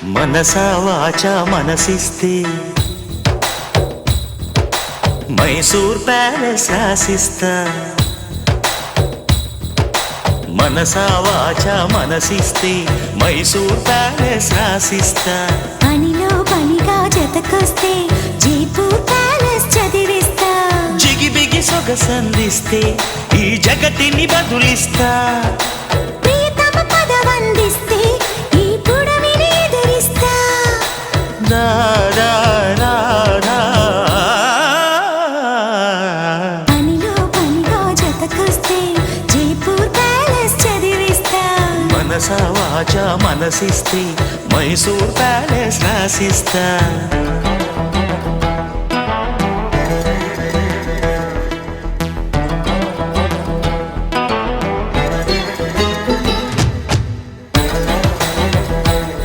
మనసా వాచా మనసిస్తే మైసూర్ ప్యాలెస్ రాసిస్తా. మనసా వాచా మనసిస్తే మైసూర్ ప్యాలెస్ రాసిస్తా. పనిలో పనిగా జతకొస్తే జైపూర్ ప్యాలెస్ చదివిస్తా. జిగిబిగి సొగసందిస్తే ఈ జగతిని బదులిస్తా. ప్రియతమ పదవందిస్తే ఈ పుడమిని ఎదిరిస్తా. దా దా దా దా. పనిలో పనిగా జతకొస్తే జైపూర్ ప్యాలెస్ చదివిస్తా. మనసా వాచా మనసిస్తే మైసూర్ ప్యాలెస్ రాసిస్తా.